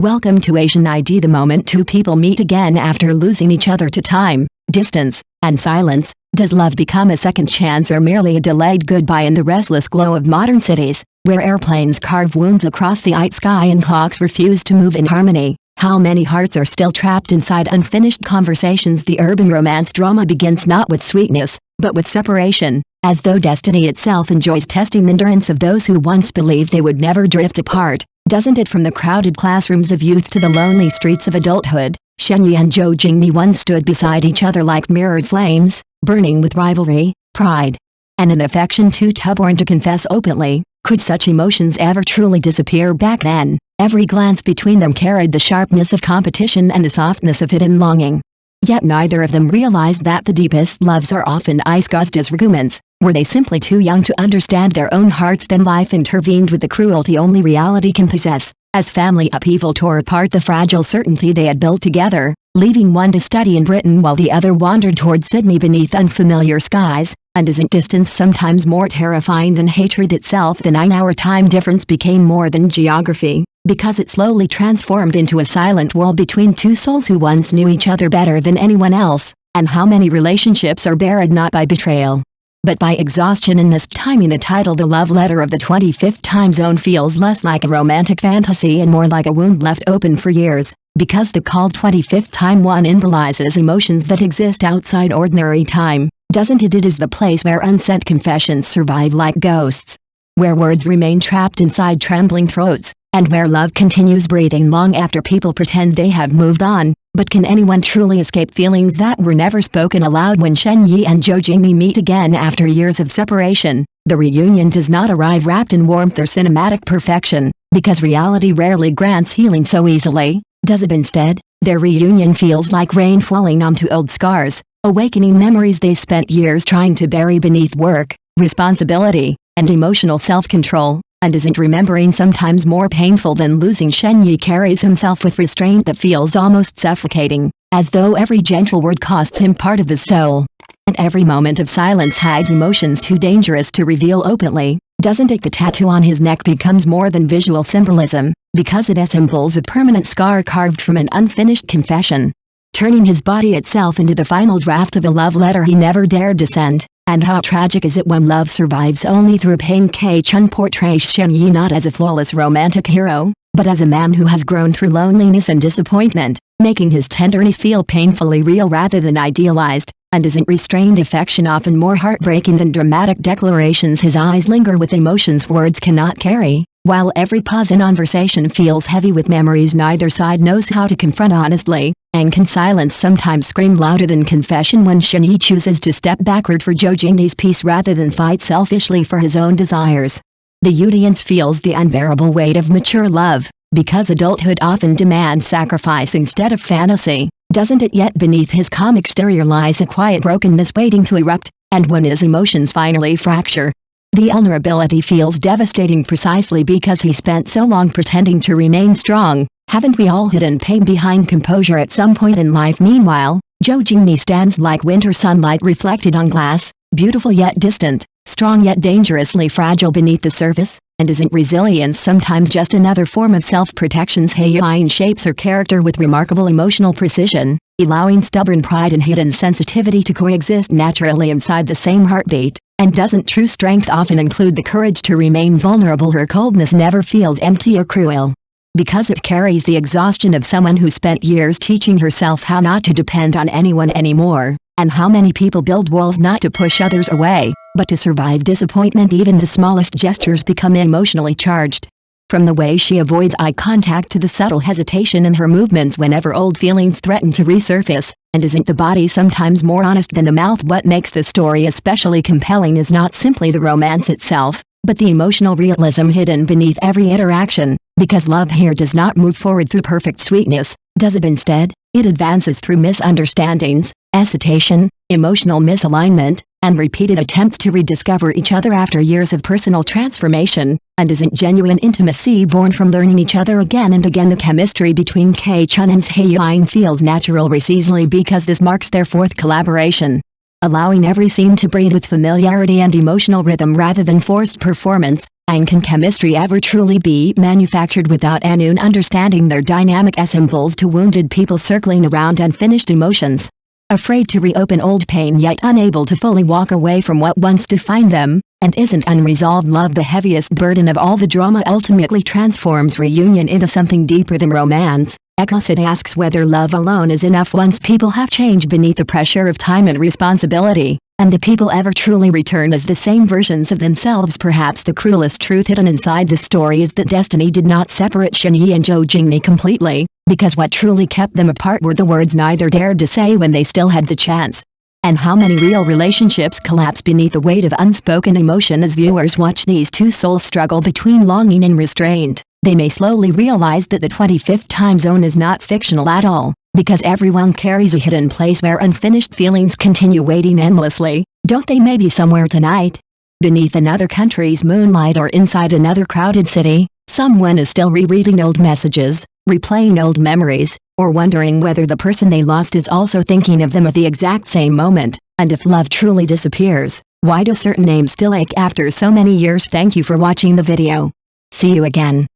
Welcome to Asian ID, the moment two people meet again after losing each other to time, distance, and silence. Does love become a second chance or merely a delayed goodbye in the restless glow of modern cities, where airplanes carve wounds across the night sky and clocks refuse to move in harmony? How many hearts are still trapped inside unfinished conversations? The urban romance drama begins not with sweetness, but with separation, as though destiny itself enjoys testing the endurance of those who once believed they would never drift apart. Doesn't it? From the crowded classrooms of youth to the lonely streets of adulthood, Shen Yi and Zhou Jingyi once stood beside each other like mirrored flames, burning with rivalry, pride, and an affection too stubborn to confess openly. Could such emotions ever truly disappear back then? Every glance between them carried the sharpness of competition and the softness of hidden longing. Yet neither of them realized that the deepest loves are often disguised as arguments. Were they simply too young to understand their own hearts? Then life intervened with the cruelty only reality can possess, as family upheaval tore apart the fragile certainty they had built together, leaving one to study in Britain while the other wandered toward Sydney beneath unfamiliar skies. And isn't distance sometimes more terrifying than hatred itself? The 9-hour time difference became more than geography, because it slowly transformed into a silent wall between two souls who once knew each other better than anyone else. And how many relationships are buried not by betrayal, but by exhaustion and mistiming? The title, The Love Letter of the 25th Time Zone, feels less like a romantic fantasy and more like a wound left open for years, because the called 25th time one symbolizes emotions that exist outside ordinary time. Doesn't it? It is the place where unsent confessions survive like ghosts, where words remain trapped inside trembling throats, and where love continues breathing long after people pretend they have moved on. But can anyone truly escape feelings that were never spoken aloud? When Shen Yi and Zhou Jingyi meet again after years of separation, the reunion does not arrive wrapped in warmth or cinematic perfection, because reality rarely grants healing so easily, does it? Instead, their reunion feels like rain falling onto old scars, awakening memories they spent years trying to bury beneath work, responsibility, and emotional self-control. And isn't remembering sometimes more painful than losing? Shen Yi carries himself with restraint that feels almost suffocating, as though every gentle word costs him part of his soul. And every moment of silence hides emotions too dangerous to reveal openly. Doesn't it? The tattoo on his neck becomes more than visual symbolism, because it assembles a permanent scar carved from an unfinished confession, turning his body itself into the final draft of a love letter he never dared to send. And how tragic is it when love survives only through pain? Chun portrays Shen Yi not as a flawless romantic hero, but as a man who has grown through loneliness and disappointment, making his tenderness feel painfully real rather than idealized. And isn't restrained affection often more heartbreaking than dramatic declarations? His eyes linger with emotions words cannot carry, while every pause in conversation feels heavy with memories neither side knows how to confront honestly. And can silence sometimes scream louder than confession? When Shen Yi chooses to step backward for Zhou Jingyi's peace rather than fight selfishly for his own desires, the audience feels the unbearable weight of mature love, because adulthood often demands sacrifice instead of fantasy. Doesn't it? Yet beneath his calm exterior lies a quiet brokenness waiting to erupt, and when his emotions finally fracture, the vulnerability feels devastating precisely because he spent so long pretending to remain strong. Haven't we all hidden pain behind composure at some point in life? Meanwhile, Zhou Jingyi stands like winter sunlight reflected on glass, beautiful yet distant, strong yet dangerously fragile beneath the surface. And isn't resilience sometimes just another form of self-protection? Hae-in shapes her character with remarkable emotional precision, allowing stubborn pride and hidden sensitivity to coexist naturally inside the same heartbeat. And doesn't true strength often include the courage to remain vulnerable? Her coldness never feels empty or cruel, because it carries the exhaustion of someone who spent years teaching herself how not to depend on anyone anymore. And how many people build walls not to push others away, but to survive disappointment? Even the smallest gestures become emotionally charged. From the way she avoids eye contact to the subtle hesitation in her movements whenever old feelings threaten to resurface. And isn't the body sometimes more honest than the mouth? What makes the story especially compelling is not simply the romance itself, but the emotional realism hidden beneath every interaction, because love here does not move forward through perfect sweetness, does it? Instead, it advances through misunderstandings, hesitation, emotional misalignment, and repeated attempts to rediscover each other after years of personal transformation. And isn't genuine intimacy born from learning each other again and again? The chemistry between Chun and Zhai Yiying feels natural precisely because this marks their fourth collaboration. allowing every scene to breathe with familiarity and emotional rhythm rather than forced performance. And can chemistry ever truly be manufactured without anyone understanding their dynamic symbols to wounded people circling around unfinished emotions? Afraid to reopen old pain yet unable to fully walk away from what once defined them, and isn't unresolved love the heaviest burden of all? The drama ultimately transforms reunion into something deeper than romance. It asks whether love alone is enough once people have changed beneath the pressure of time and responsibility, and do people ever truly return as the same versions of themselves? Perhaps the cruelest truth hidden inside the story is that destiny did not separate Shinyi and Zhou Jingmei completely, because what truly kept them apart were the words neither dared to say when they still had the chance. And how many real relationships collapse beneath the weight of unspoken emotion as viewers watch these two souls struggle between longing and restraint? They may slowly realize that the 25th time zone is not fictional at all, because everyone carries a hidden place where unfinished feelings continue waiting endlessly, don't they? Maybe somewhere tonight, beneath another country's moonlight or inside another crowded city, someone is still rereading old messages, replaying old memories, or wondering whether the person they lost is also thinking of them at the exact same moment. And if love truly disappears, why do certain names still ache after so many years? Thank you for watching the video. See you again.